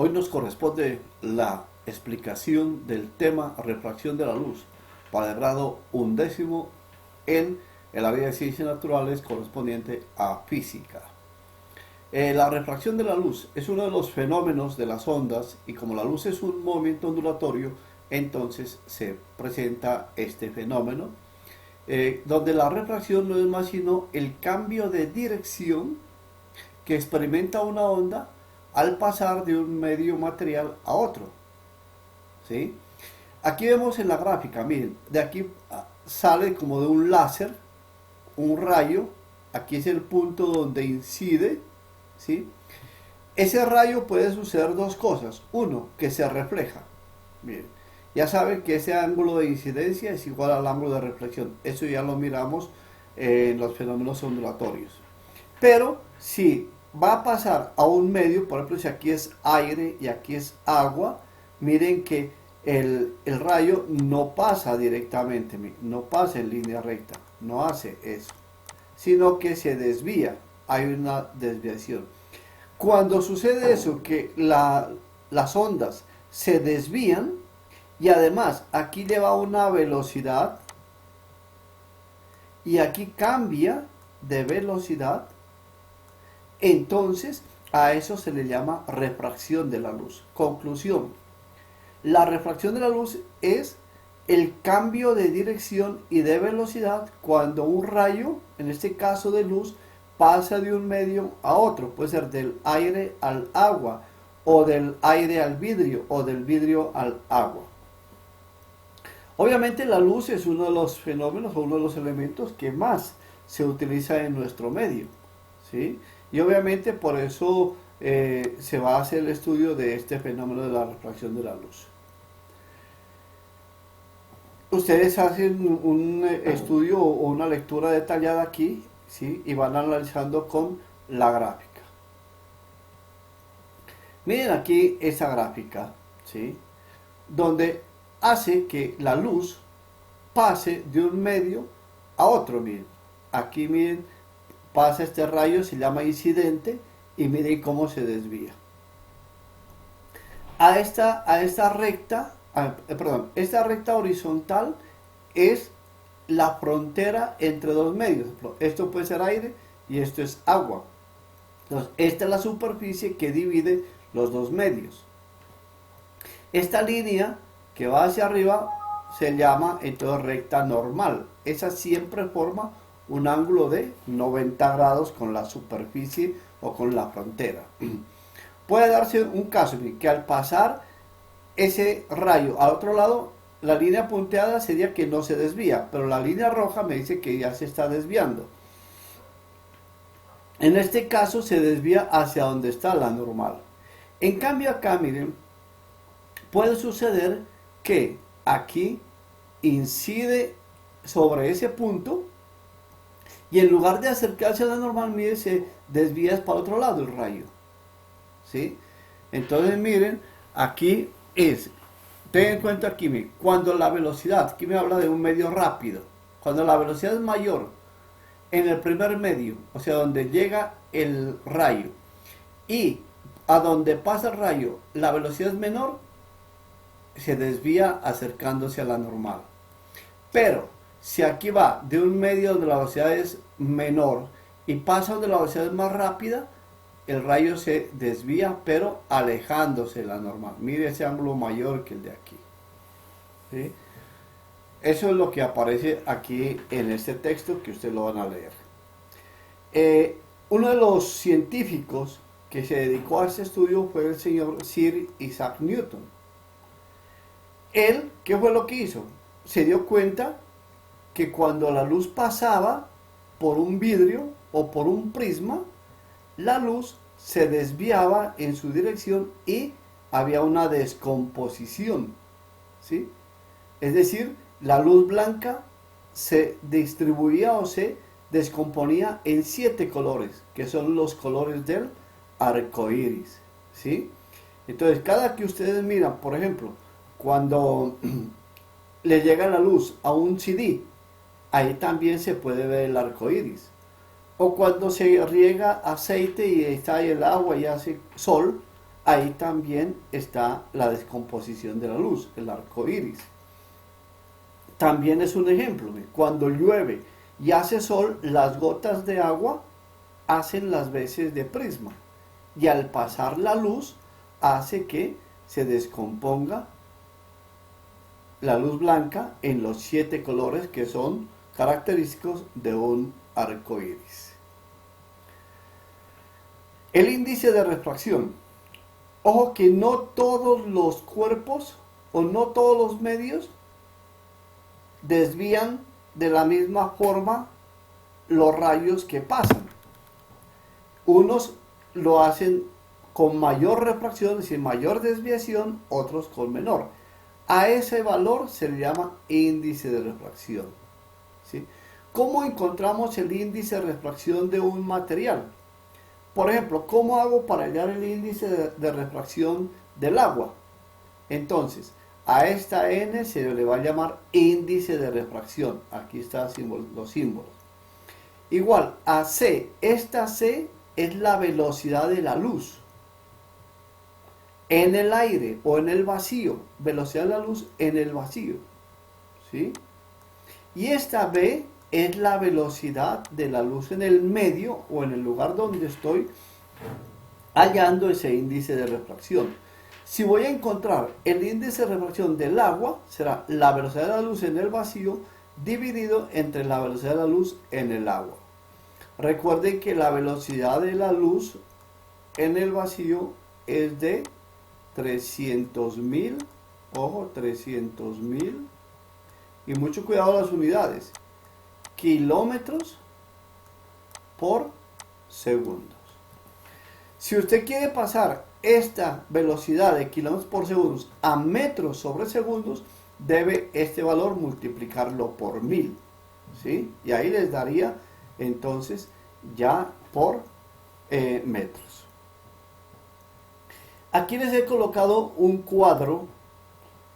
Hoy nos corresponde la explicación del tema refracción de la luz para el grado 11 en el área de ciencias naturales correspondiente a física. La refracción de la luz es uno de los fenómenos de las ondas y como la luz es un movimiento ondulatorio, entonces se presenta este fenómeno donde la refracción no es más sino el cambio de dirección que experimenta una onda al pasar de un medio material a otro. ¿Sí? Aquí vemos en la gráfica, miren, de aquí sale como de un láser, un rayo, aquí es el punto donde incide, ¿sí? Ese rayo puede suceder dos cosas. Uno, que se refleja. Miren, ya saben que ese ángulo de incidencia es igual al ángulo de reflexión. Eso ya lo miramos en los fenómenos ondulatorios. Pero si va a pasar a un medio, por ejemplo, si aquí es aire y aquí es agua, miren que el rayo no pasa directamente, no pasa en línea recta, no hace eso, sino que se desvía, hay una desviación. Cuando sucede eso, que las ondas se desvían y además aquí lleva una velocidad y aquí cambia de velocidad, entonces a eso se le llama refracción de la luz. Conclusión, la refracción de la luz es el cambio de dirección y de velocidad cuando un rayo, en este caso de luz, pasa de un medio a otro. Puede ser del aire al agua, o del aire al vidrio, o del vidrio al agua. Obviamente la luz es uno de los fenómenos o uno de los elementos que más se utiliza en nuestro medio, ¿sí? Y obviamente por eso se va a hacer el estudio de este fenómeno de la refracción de la luz. Ustedes hacen un estudio o una lectura detallada aquí, ¿sí? Y van analizando con la gráfica. Miren aquí esa gráfica, ¿sí? Donde hace que la luz pase de un medio a otro. Miren, aquí miren, pasa este rayo, se llama incidente, y miren cómo se desvía. Esta recta, esta recta horizontal es la frontera entre dos medios. Esto puede ser aire y esto es agua. Entonces, esta es la superficie que divide los dos medios. Esta línea que va hacia arriba se llama entonces recta normal. Esa siempre forma un ángulo de 90 grados con la superficie o con la frontera. Puede darse un caso que al pasar ese rayo al otro lado, la línea punteada sería que no se desvía, pero la línea roja me dice que ya se está desviando. En este caso se desvía hacia donde está la normal. En cambio acá, miren, puede suceder que aquí incide sobre ese punto y en lugar de acercarse a la normal, miren, se desvía para otro lado el rayo, ¿sí? Entonces miren, aquí ten en cuenta aquí, miren, cuando la velocidad, aquí me habla de un medio rápido, cuando la velocidad es mayor en el primer medio, o sea, donde llega el rayo, y a donde pasa el rayo, la velocidad es menor, se desvía acercándose a la normal. Pero si aquí va de un medio donde la velocidad es menor y pasa donde la velocidad es más rápida, el rayo se desvía pero alejándose de la normal. Mire ese ángulo mayor que el de aquí, ¿sí? Eso es lo que aparece aquí en este texto que ustedes lo van a leer. Uno de los científicos que se dedicó a este estudio fue el señor Sir Isaac Newton. Él, ¿qué fue lo que hizo? Se dio cuenta que cuando la luz pasaba por un vidrio o por un prisma, la luz se desviaba en su dirección y había una descomposición, ¿sí? Es decir, la luz blanca se distribuía o se descomponía en 7 colores, que son los colores del arco iris, ¿sí? Entonces, cada que ustedes miran, por ejemplo, cuando le llega la luz a un CD, ahí también se puede ver el arco iris. O cuando se riega aceite y está ahí el agua y hace sol, ahí también está la descomposición de la luz, el arco iris. También es un ejemplo. Cuando llueve y hace sol, las gotas de agua hacen las veces de prisma. Y al pasar la luz, hace que se descomponga la luz blanca en los 7 colores que son característicos de un arco iris. El índice de refracción. Ojo que no todos los cuerpos o no todos los medios desvían de la misma forma los rayos que pasan. Unos lo hacen con mayor refracción, es decir, mayor desviación, otros con menor. A ese valor se le llama índice de refracción. ¿Sí? ¿Cómo encontramos el índice de refracción de un material? Por ejemplo, ¿cómo hago para hallar el índice de refracción del agua? Entonces, a esta N se le va a llamar índice de refracción. Aquí están los símbolos. Igual a C, esta C es la velocidad de la luz en el aire o en el vacío. Velocidad de la luz en el vacío. ¿Sí? Y esta B es la velocidad de la luz en el medio o en el lugar donde estoy hallando ese índice de refracción. Si voy a encontrar el índice de refracción del agua, será la velocidad de la luz en el vacío dividido entre la velocidad de la luz en el agua. Recuerden que la velocidad de la luz en el vacío es de 300.000, ojo, 300.000, y mucho cuidado las unidades, kilómetros por segundos. Si usted quiere pasar esta velocidad de kilómetros por segundo a metros sobre segundos, debe este valor multiplicarlo por 1000, ¿sí? Y ahí les daría entonces ya por metros. Aquí les he colocado un cuadro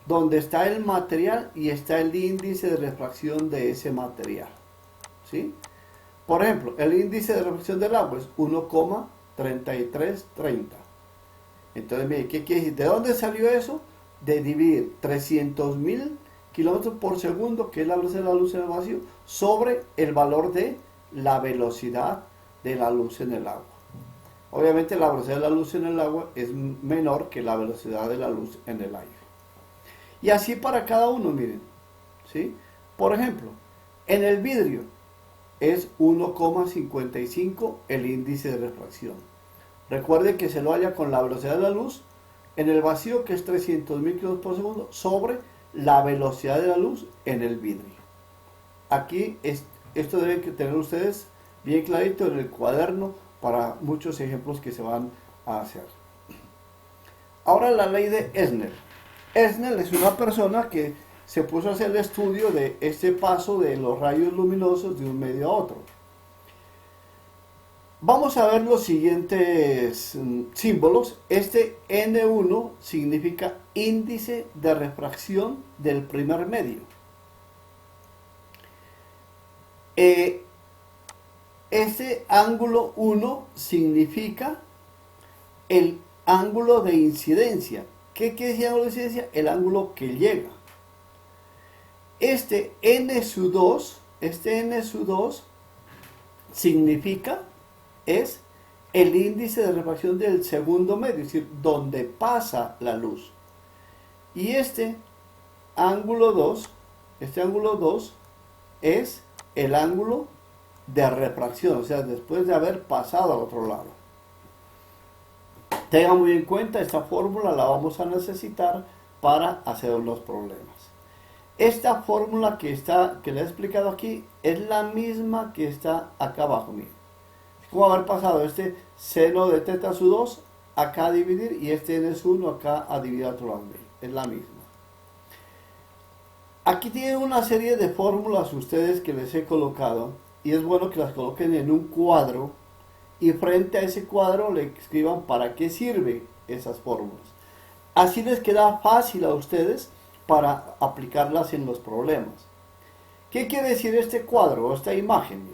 donde está el material y está el índice de refracción de ese material, ¿sí? Por ejemplo, el índice de refracción del agua es 1,3330. Entonces, mire, ¿qué quiere decir? ¿De dónde salió eso? De dividir 300.000 kilómetros por segundo, que es la velocidad de la luz en el vacío, sobre el valor de la velocidad de la luz en el agua. Obviamente la velocidad de la luz en el agua es menor que la velocidad de la luz en el aire. Y así para cada uno, miren, ¿sí? Por ejemplo, en el vidrio es 1,55 el índice de refracción. Recuerden que se lo halla con la velocidad de la luz en el vacío, que es 300.000 km por segundo, sobre la velocidad de la luz en el vidrio. Aquí esto deben tener ustedes bien clarito en el cuaderno para muchos ejemplos que se van a hacer. Ahora la ley de Esnel. Esnel es una persona que se puso a hacer el estudio de este paso de los rayos luminosos de un medio a otro. Vamos a ver los siguientes símbolos. Este N1 significa índice de refracción del primer medio. Este ángulo 1 significa el ángulo de incidencia. ¿Qué quiere decir ángulo de incidencia? El ángulo que llega. Este N2 significa, es el índice de refracción del segundo medio, es decir, donde pasa la luz. Y este ángulo 2 es el ángulo de refracción, o sea, después de haber pasado al otro lado. Tengan muy en cuenta, esta fórmula la vamos a necesitar para hacer los problemas. Esta fórmula que le he explicado aquí es la misma que está acá abajo. Miren, es como haber pasado este seno de teta sub 2 acá a dividir y este n sub 1 acá a dividir a otro lado. Es la misma. Aquí tienen una serie de fórmulas ustedes que les he colocado y es bueno que las coloquen en un cuadro y frente a ese cuadro le escriban para qué sirven esas fórmulas. Así les queda fácil a ustedes para aplicarlas en los problemas. ¿Qué quiere decir este cuadro o esta imagen?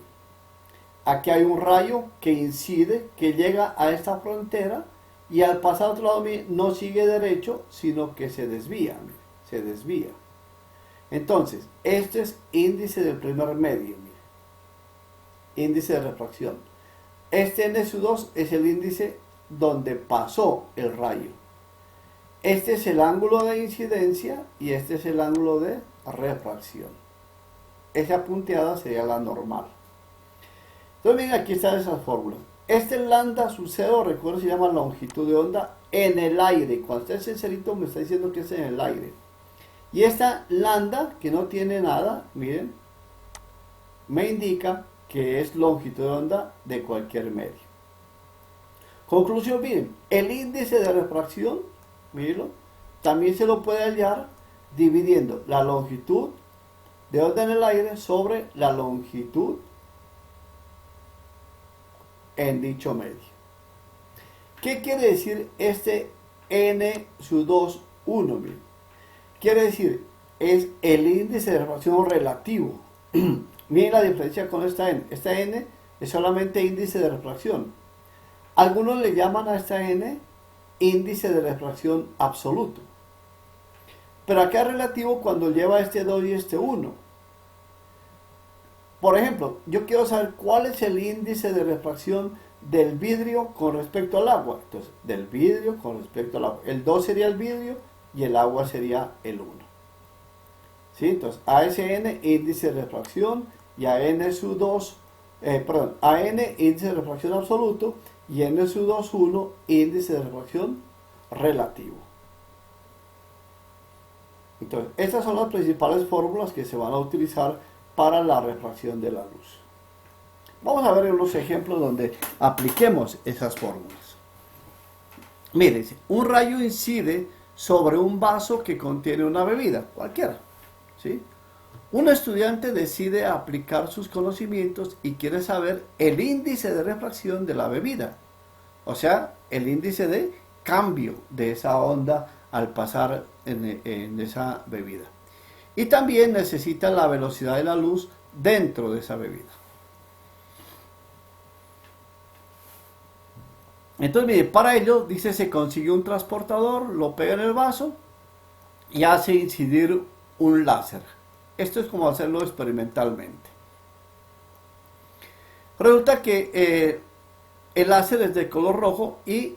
Aquí hay un rayo que incide, que llega a esta frontera y al pasar a otro lado, mire, no sigue derecho, sino que se desvía, mire, se desvía. Entonces, este es índice del primer medio, mire, índice de refracción. Este N-2 es el índice donde pasó el rayo. Este es el ángulo de incidencia y este es el ángulo de refracción. Esa punteada sería la normal. Entonces, miren, aquí están esas fórmulas. Este lambda sucede, recuerdo, se llama longitud de onda en el aire. Cuando está el sincerito me está diciendo que es en el aire. Y esta lambda, que no tiene nada, miren, me indica que es longitud de onda de cualquier medio. Conclusión, miren, el índice de refracción, mírenlo, también se lo puede hallar dividiendo la longitud de onda en el aire sobre la longitud en dicho medio. ¿Qué quiere decir este N-2, 1? Miren, quiere decir, es el índice de refracción relativo. Miren la diferencia con esta N. Esta N es solamente índice de refracción. Algunos le llaman a esta N índice de refracción absoluto. Pero acá es relativo cuando lleva este 2 y este 1. Por ejemplo, yo quiero saber cuál es el índice de refracción del vidrio con respecto al agua. Entonces, del vidrio con respecto al agua. El 2 sería el vidrio y el agua sería el 1. ¿Sí? Entonces, ASN, índice de refracción, y AN-2, AN, índice de refracción absoluto, y N-2, 1, índice de refracción relativo. Entonces, estas son las principales fórmulas que se van a utilizar para la refracción de la luz. Vamos a ver unos ejemplos donde apliquemos esas fórmulas. Miren, un rayo incide sobre un vaso que contiene una bebida, cualquiera, ¿sí? Un estudiante decide aplicar sus conocimientos y quiere saber el índice de refracción de la bebida, o sea, el índice de cambio de esa onda al pasar en esa bebida. Y también necesita la velocidad de la luz dentro de esa bebida. Entonces, mire, para ello, dice, se consigue un transportador, lo pega en el vaso y hace incidir un láser. Esto es como hacerlo experimentalmente. Resulta que el láser es de color rojo y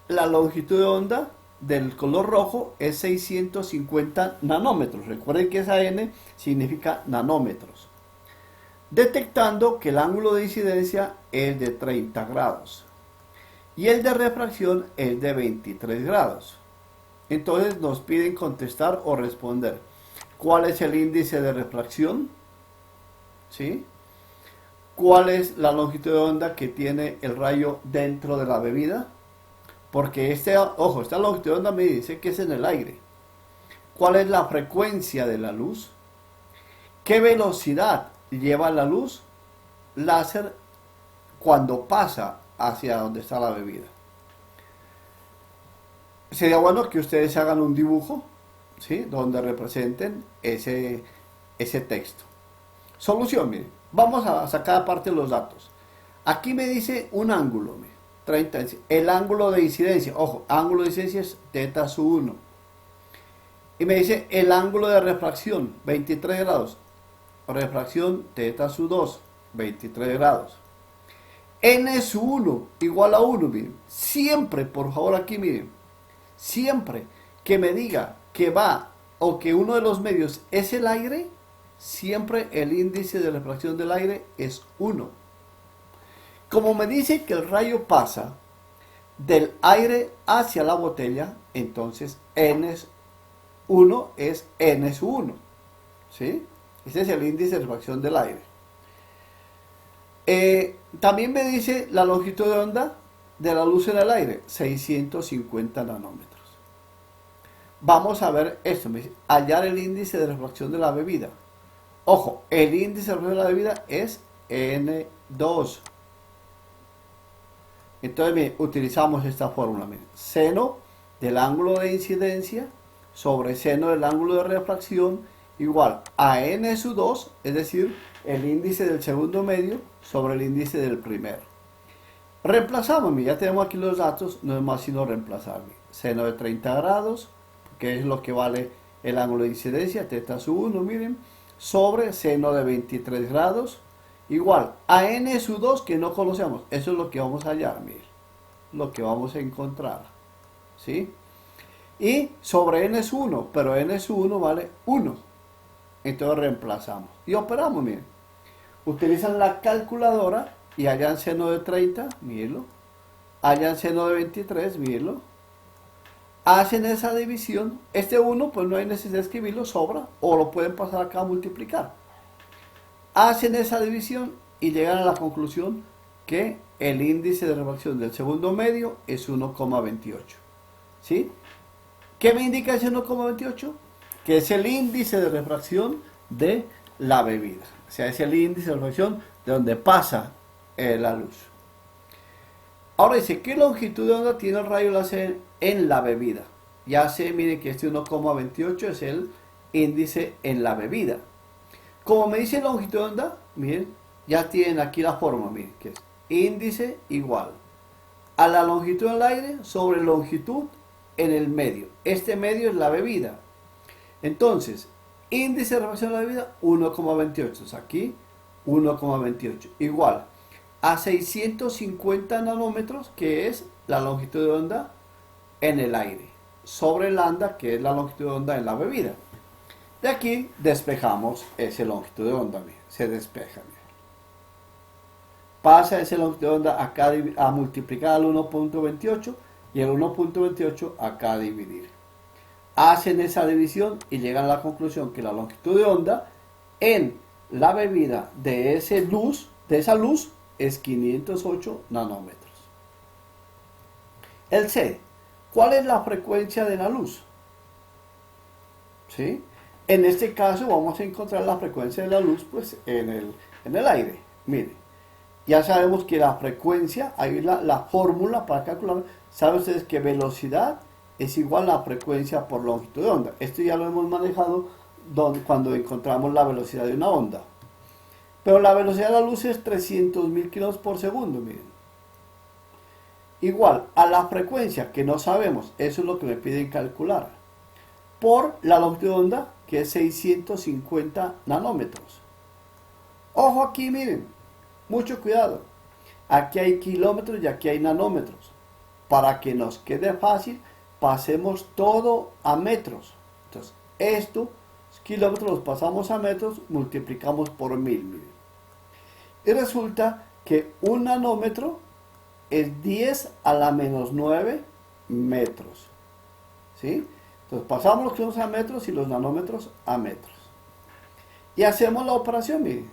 la longitud de onda del color rojo es 650 nanómetros. Recuerden que esa N significa nanómetros. Detectando que el ángulo de incidencia es de 30 grados y el de refracción es de 23 grados. Entonces nos piden contestar o responder. ¿Cuál es el índice de refracción? ¿Sí? ¿Cuál es la longitud de onda que tiene el rayo dentro de la bebida? Porque esta longitud de onda me dice que es en el aire. ¿Cuál es la frecuencia de la luz? ¿Qué velocidad lleva la luz láser cuando pasa hacia donde está la bebida? Sería bueno que ustedes hagan un dibujo, ¿sí?, donde representen ese texto. Solución, miren. Vamos a sacar aparte los datos. Aquí me dice un ángulo, miren. 30, el ángulo de incidencia, ojo, ángulo de incidencia es θ sub 1. Y me dice el ángulo de refracción, 23 grados. Refracción θ sub 2, 23 grados. N sub 1 igual a 1, miren. Siempre, por favor, aquí miren, siempre que me diga que va o que uno de los medios es el aire, siempre el índice de refracción del aire es 1. Como me dice que el rayo pasa del aire hacia la botella, entonces N1 es N sub 1. ¿Sí? Ese es el índice de refracción del aire. También me dice la longitud de onda de la luz en el aire, 650 nanómetros. Vamos a ver esto, me dice, hallar el índice de refracción de la bebida. Ojo, el índice de refracción de la bebida es N2. Entonces, miren, utilizamos esta fórmula, miren, seno del ángulo de incidencia sobre seno del ángulo de refracción igual a N sub 2, es decir, el índice del segundo medio sobre el índice del primero. Reemplazamos, mire, ya tenemos aquí los datos, no es más sino reemplazar. Mire. Seno de 30 grados, que es lo que vale el ángulo de incidencia, teta sub 1, miren, sobre seno de 23 grados, igual a n sub 2 que no conocemos. Eso es lo que vamos a hallar, miren, lo que vamos a encontrar, ¿sí? Y sobre n sub 1, pero n sub 1 vale 1. Entonces reemplazamos y operamos, miren. Utilizan la calculadora y hallan seno de 30, mírenlo. Hallan seno de 23, mírenlo. Hacen esa división. Este 1, pues no hay necesidad de escribirlo, sobra. O lo pueden pasar acá a multiplicar. Hacen esa división y llegan a la conclusión que el índice de refracción del segundo medio es 1,28. ¿Sí? ¿Qué me indica ese 1,28? Que es el índice de refracción de la bebida. O sea, es el índice de refracción de donde pasa la luz. Ahora dice, ¿qué longitud de onda tiene el rayo láser en la bebida? Ya sé, miren que este 1,28 es el índice en la bebida. Como me dice longitud de onda, miren, ya tienen aquí la forma, miren, que es índice igual a la longitud del aire sobre longitud en el medio. Este medio es la bebida. Entonces, índice de refracción de la bebida, 1,28. Entonces aquí, 1,28. Igual a 650 nanómetros, que es la longitud de onda en el aire, sobre lambda, que es la longitud de onda en la bebida. De aquí despejamos esa longitud de onda, miren, se despeja. Miren. Pasa esa longitud de onda acá a multiplicar al 1,28 y el 1,28 acá a dividir. Hacen esa división y llegan a la conclusión que la longitud de onda en la bebida de esa luz es 508 nanómetros. El C. ¿Cuál es la frecuencia de la luz? ¿Sí? En este caso vamos a encontrar la frecuencia de la luz pues, en el aire. Miren, ya sabemos que la frecuencia, ahí la fórmula para calcular, saben ustedes que velocidad es igual a la frecuencia por longitud de onda. Esto ya lo hemos manejado cuando encontramos la velocidad de una onda. Pero la velocidad de la luz es 300.000 km por segundo, miren. Igual a la frecuencia que no sabemos, eso es lo que me piden calcular, por la longitud de onda, que es 650 nanómetros. Ojo aquí, miren, mucho cuidado. Aquí hay kilómetros y aquí hay nanómetros. Para que nos quede fácil, pasemos todo a metros. Entonces, estos kilómetros los pasamos a metros, multiplicamos por 1000, miren. Y resulta que un nanómetro es 10 a la menos 9 metros. ¿Sí? Entonces pasamos los kilómetros a metros y los nanómetros a metros. Y hacemos la operación, miren.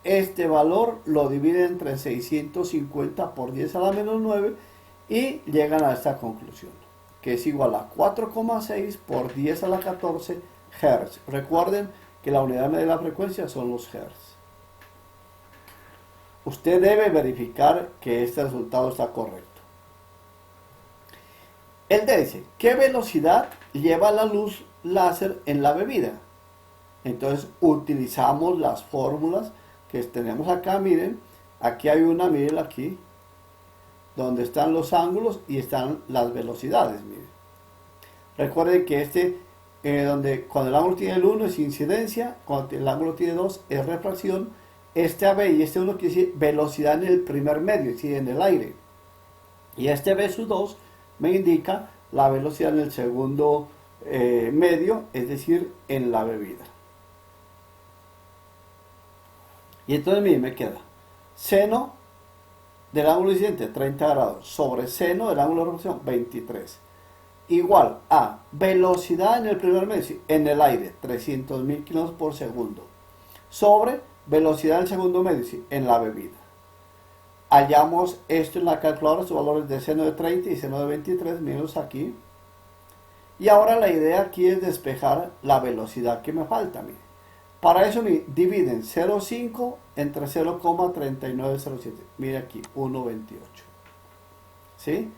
Este valor lo dividen entre 650 por 10 a la menos 9 y llegan a esta conclusión, que es igual a 4,6 por 10 a la 14 Hz. Recuerden que la unidad de la frecuencia son los Hz. Usted debe verificar que este resultado está correcto. Él dice, ¿qué velocidad lleva la luz láser en la bebida? Entonces utilizamos las fórmulas que tenemos acá, miren. Aquí hay una, miren aquí, donde están los ángulos y están las velocidades, miren. Recuerden que cuando el ángulo tiene el 1 es incidencia, cuando el ángulo tiene 2 es refracción. Este AB y este 1 quiere decir velocidad en el primer medio, es decir, en el aire. Y este B sub 2 me indica la velocidad en el segundo medio, es decir, en la bebida. Y entonces, miren, me queda seno del ángulo incidente, 30 grados, sobre seno del ángulo de refracción, 23. Igual a velocidad en el primer medio, en el aire, 300.000 km por segundo, sobre velocidad en el segundo medio, en la bebida. Hallamos esto en la calculadora, estos valores de seno de 30 y seno de 23, menos aquí. Y ahora la idea aquí es despejar la velocidad que me falta. Miren. Para eso me dividen 0,5 entre 0,3907. Mire aquí, 1,28. ¿Sí?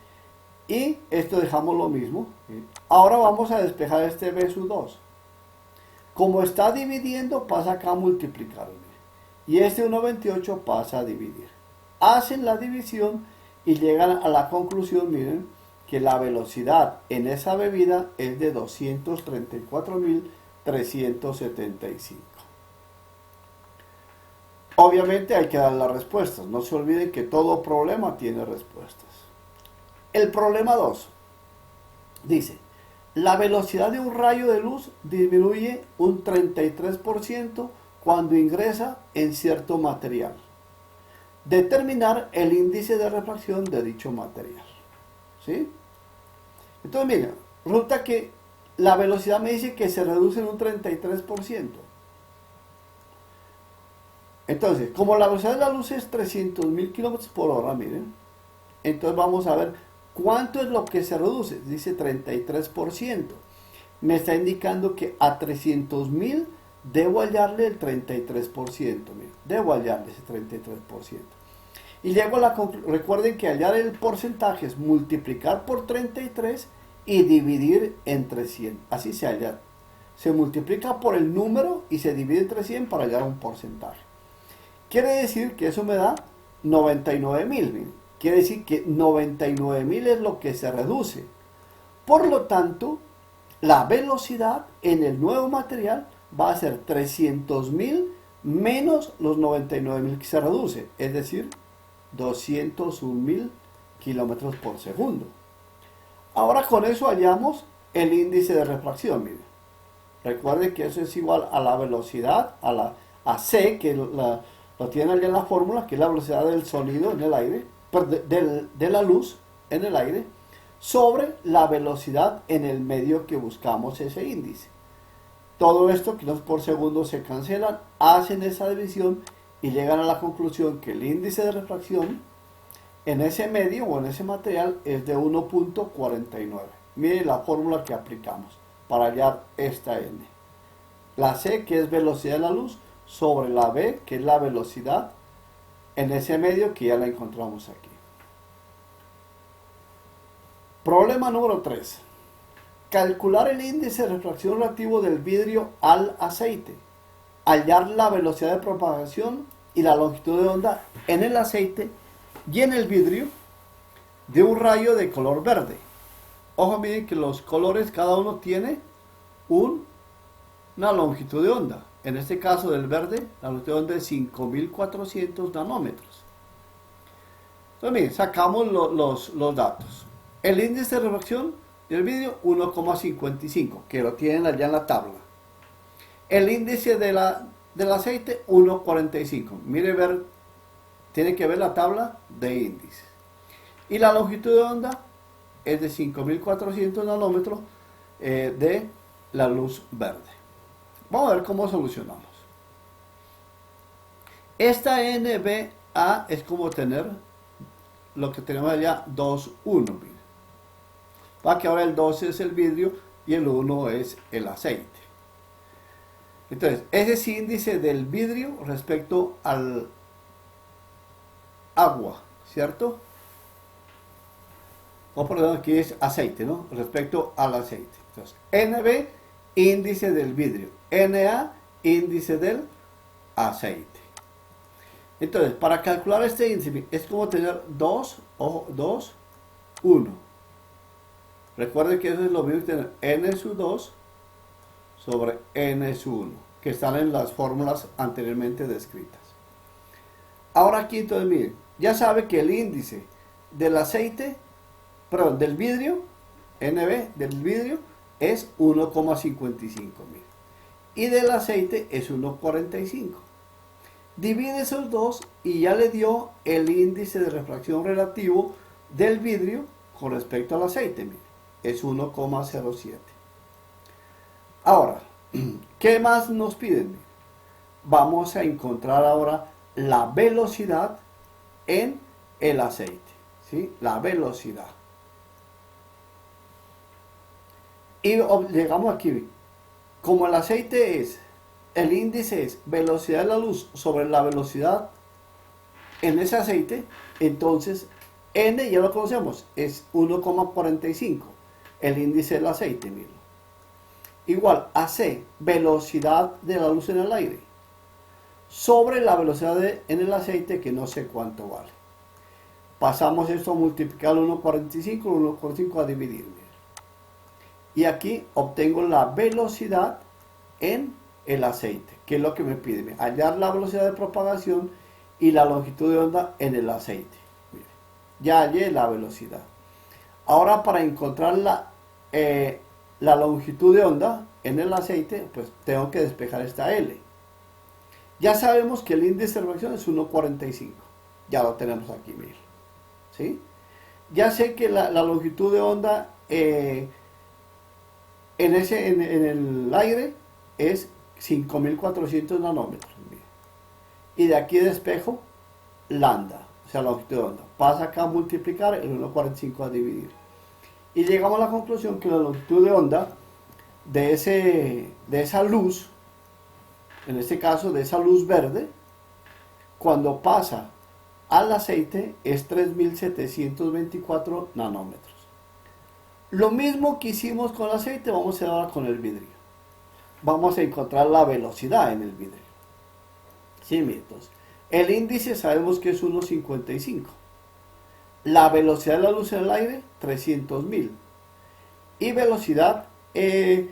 Y esto dejamos lo mismo. ¿Sí? Ahora vamos a despejar este B sub 2. Como está dividiendo, pasa acá a multiplicar. Y este 1,28 pasa a dividir. hacen la división y llegan a la conclusión, miren, que la velocidad en esa bebida es de 234.375. Obviamente hay que dar las respuestas. No se olviden que todo problema tiene respuestas. El problema 2 dice, la velocidad de un rayo de luz disminuye un 33% cuando ingresa en cierto material. Determinar el índice de refracción de dicho material. ¿Sí? Entonces, mira, resulta que la velocidad me dice que se reduce en un 33%. Entonces, como la velocidad de la luz es 300.000 kilómetros por hora, miren, entonces vamos a ver cuánto es lo que se reduce. Dice 33%. Me está indicando que a 300.000 debo hallarle el 33%. Miren, debo hallarle ese 33%. Y llego a la conclusión. Recuerden que hallar el porcentaje es multiplicar por 33 y dividir entre 100. Así se halla. Se multiplica por el número y se divide entre 100 para hallar un porcentaje. Quiere decir que eso me da 99.000. Quiere decir que 99.000 es lo que se reduce. Por lo tanto, la velocidad en el nuevo material va a ser 300.000 menos los 99.000 que se reduce. Es decir, 201.000 kilómetros por segundo. Ahora con eso hallamos el índice de refracción. Miren. Recuerden que eso es igual a la velocidad, a C, que lo tienen allá en la fórmula, que es la velocidad del sonido en el aire, de la luz en el aire, sobre la velocidad en el medio que buscamos ese índice. Todo esto, kilómetros por segundo, se cancelan, hacen esa división y llegan a la conclusión que el índice de refracción en ese medio o en ese material es de 1.49. Miren la fórmula que aplicamos para hallar esta N. La C, que es velocidad de la luz, sobre la B, que es la velocidad en ese medio, que ya la encontramos aquí. Problema número 3. Calcular el índice de refracción relativo del vidrio al aceite. Hallar la velocidad de propagación y la longitud de onda en el aceite y en el vidrio de un rayo de color verde. Ojo, miren que los colores cada uno tiene una longitud de onda. En este caso del verde, la longitud de onda es 5.400 nanómetros. Entonces, miren, sacamos los datos. El índice de refracción del vidrio, 1,55, que lo tienen allá en la tabla. El índice del aceite, 1,45. Mire, tiene que ver la tabla de índices. Y la longitud de onda es de 5.400 nanómetros de la luz verde. Vamos a ver cómo solucionamos. Esta NBA es como tener lo que tenemos allá, 2, 1. Para que ahora el 2 es el vidrio y el 1 es el aceite. Entonces, ese es índice del vidrio respecto al agua, ¿cierto? O por ejemplo, aquí es aceite, ¿no? Respecto al aceite. Entonces, NB, índice del vidrio. NA, índice del aceite. Entonces, para calcular este índice, es como tener 2, 1. Recuerden que eso es lo mismo que tener N sub 2 sobre N sub 1, que están en las fórmulas anteriormente descritas. Ahora aquí, entonces, miren, ya sabe que el índice del aceite, perdón, del vidrio, NB, del vidrio, es 1,55. Y del aceite es 1,45. Divide esos dos y ya le dio el índice de refracción relativo del vidrio con respecto al aceite. Mire, es 1,07. Ahora, ¿qué más nos piden? Vamos a encontrar ahora la velocidad en el aceite. ¿Sí? La velocidad. Y llegamos aquí. Como el aceite es, el índice es velocidad de la luz sobre la velocidad en ese aceite, entonces N ya lo conocemos, es 1,45, el índice del aceite, miren. Igual a C, velocidad de la luz en el aire, sobre la velocidad en el aceite, que no sé cuánto vale. Pasamos esto a multiplicar 1,45, 1,45 a dividir. Y aquí obtengo la velocidad en el aceite, que es lo que me pide. Hallar la velocidad de propagación y la longitud de onda en el aceite. Mire, ya hallé la velocidad. Ahora para encontrar la longitud de onda en el aceite, pues tengo que despejar esta L. Ya sabemos que el índice de refracción es 1,45. Ya lo tenemos aquí, mire. ¿Sí? Ya sé que la longitud de onda en el aire es 5400 nanómetros. Mire. Y de aquí despejo lambda, o sea, la longitud de onda. Pasa acá a multiplicar el 1,45 a dividir. Y llegamos a la conclusión que la longitud de onda de esa luz, en este caso de esa luz verde, cuando pasa al aceite es 3724 nanómetros. Lo mismo que hicimos con el aceite vamos a hacer ahora con el vidrio. Vamos a encontrar la velocidad en el vidrio. Sí, entonces, el índice sabemos que es 1,55. La velocidad de la luz en el aire, 300.000. Y velocidad en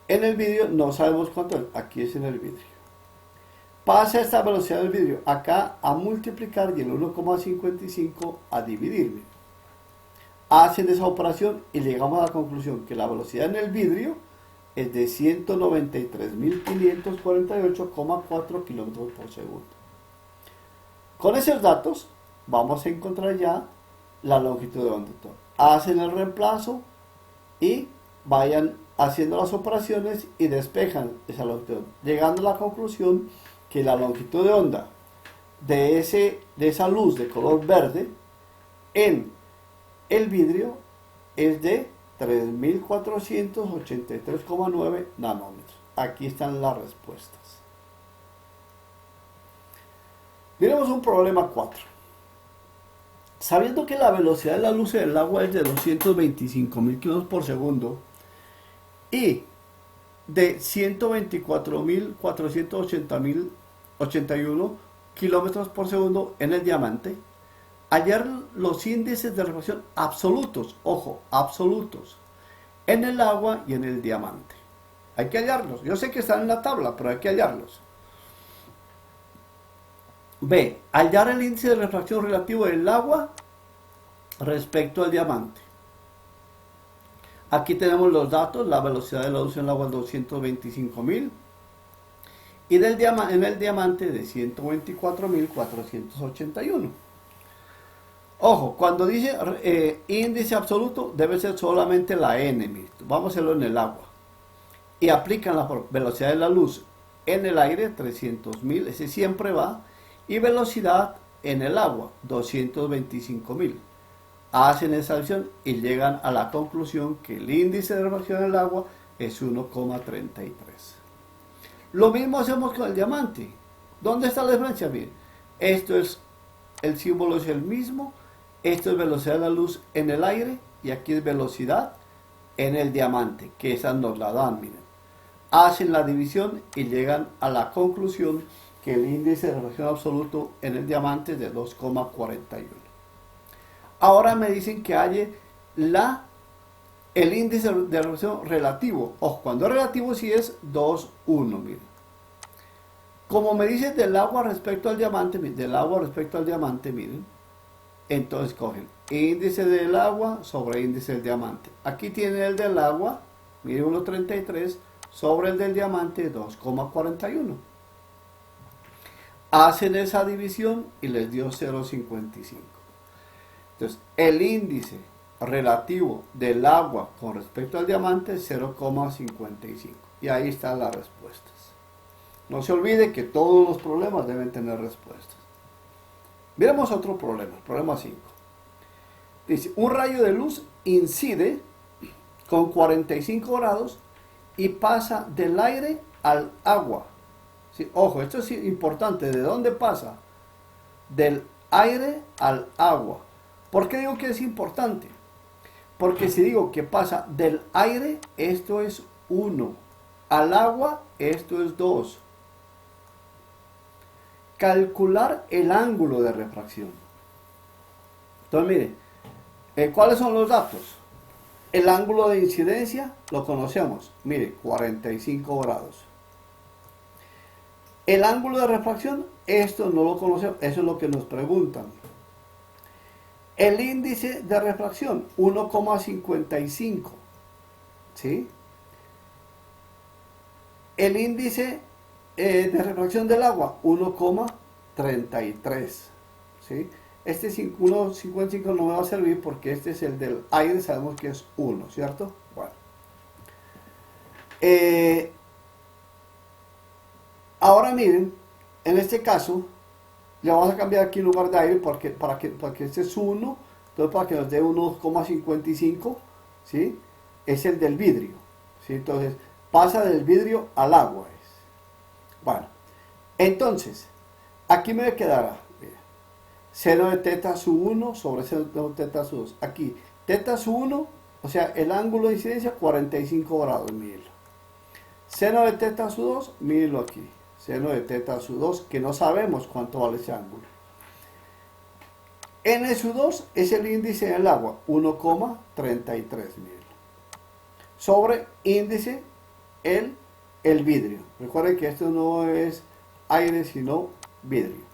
el vidrio no sabemos cuánto es. Aquí es en el vidrio. Pasa esta velocidad del vidrio acá a multiplicar y el 1,55 a dividir. Hacen esa operación y llegamos a la conclusión que la velocidad en el vidrio es de 193.548,4 kilómetros por segundo. Con esos datos vamos a encontrar ya la longitud de onda. Hacen el reemplazo y vayan haciendo las operaciones y despejan esa longitud de onda, llegando a la conclusión que la longitud de onda de esa luz de color verde en el vidrio es de 3483,9 nanómetros. Aquí están las respuestas. Miremos un problema 4. Sabiendo que la velocidad de la luz en el agua es de 225.000 km por segundo y de 124.481 kilómetros por segundo en el diamante, hallar los índices de refracción absolutos, ojo, absolutos, en el agua y en el diamante. Hay que hallarlos. Yo sé que están en la tabla, pero hay que hallarlos. B. Hallar el índice de refracción relativo del agua respecto al diamante. Aquí tenemos los datos, la velocidad de la luz en el agua es 225.000 y en el diamante de 124.481. Ojo, cuando dice índice absoluto debe ser solamente la n. Vamos a hacerlo en el agua. Y aplican la velocidad de la luz en el aire, 300.000, ese siempre va. Y velocidad en el agua, 225.000. Hacen esa adición y llegan a la conclusión que el índice de refracción del agua es 1,33. Lo mismo hacemos con el diamante. ¿Dónde está la diferencia? Bien, el símbolo es el mismo. Esto es velocidad de la luz en el aire y aquí es velocidad en el diamante, que esa nos la dan, miren. Hacen la división y llegan a la conclusión que el índice de refracción absoluto en el diamante es de 2,41. Ahora me dicen que halle el índice de refracción relativo. Ojo, cuando es relativo sí es 2,1, miren. Como me dicen del agua respecto al diamante, miren, entonces cogen índice del agua sobre índice del diamante. Aquí tiene el del agua, miren 1,33, sobre el del diamante 2,41. Hacen esa división y les dio 0,55. Entonces, el índice relativo del agua con respecto al diamante es 0,55. Y ahí están las respuestas. No se olvide que todos los problemas deben tener respuestas. Miremos otro problema, el problema 5. Dice, un rayo de luz incide con 45 grados y pasa del aire al agua. Sí, ojo, esto es importante. ¿De dónde pasa? Del aire al agua. ¿Por qué digo que es importante? Porque si digo que pasa del aire, esto es 1. Al agua, esto es 2. Calcular el ángulo de refracción. Entonces, mire, ¿cuáles son los datos? El ángulo de incidencia lo conocemos, mire, 45 grados. El ángulo de refracción, esto no lo conocemos, eso es lo que nos preguntan. El índice de refracción, 1,55, ¿sí? El índice de refracción del agua, 1,33, ¿sí? Este 1,55 no me va a servir porque este es el del aire, sabemos que es 1, ¿cierto? Bueno. Ahora miren, en este caso, le vamos a cambiar aquí en lugar de aire porque, para que este es 1, entonces para que nos dé 1,55, ¿sí? Es el del vidrio, ¿sí? Entonces, pasa del vidrio al agua. Bueno, entonces, aquí me quedará, mira, seno de teta sub 1 sobre seno de teta sub 2. Aquí, teta sub 1, o sea, el ángulo de incidencia, 45 grados, mírenlo. Seno de teta sub 2, mírenlo aquí. Seno de teta sub 2, que no sabemos cuánto vale ese ángulo. N sub 2 es el índice del agua, 1,33, mírenlo. Sobre índice el vidrio. Recuerden que esto no es aire, sino vidrio.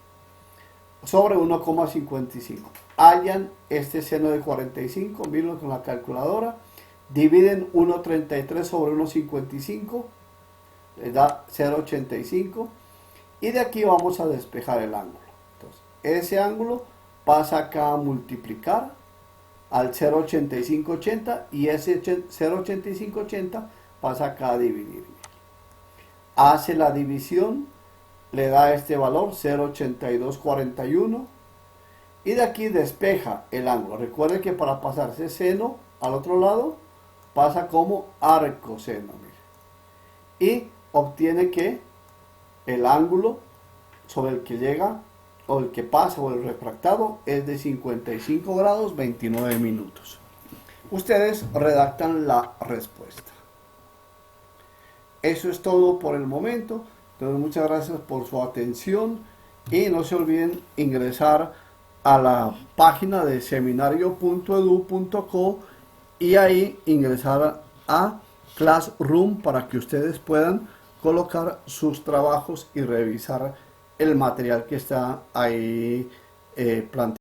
Sobre 1,55. Hallan este seno de 45, mírenlo con la calculadora. Dividen 1,33 sobre 1,55. Les da 0,85 y de aquí vamos a despejar el ángulo. Entonces, ese ángulo pasa acá a multiplicar al 0,8580 y ese 0,8580 pasa acá a dividir. Hace la división, le da este valor 0,8241 y de aquí despeja el ángulo. Recuerden que para pasar ese seno al otro lado pasa como arcoseno. Y obtiene que el ángulo sobre el que llega o el que pasa o el refractado es de 55 grados 29 minutos. Ustedes redactan la respuesta. Eso es todo por el momento. Entonces, muchas gracias por su atención y no se olviden ingresar a la página de seminario.edu.co y ahí ingresar a Classroom para que ustedes puedan colocar sus trabajos y revisar el material que está ahí planteado.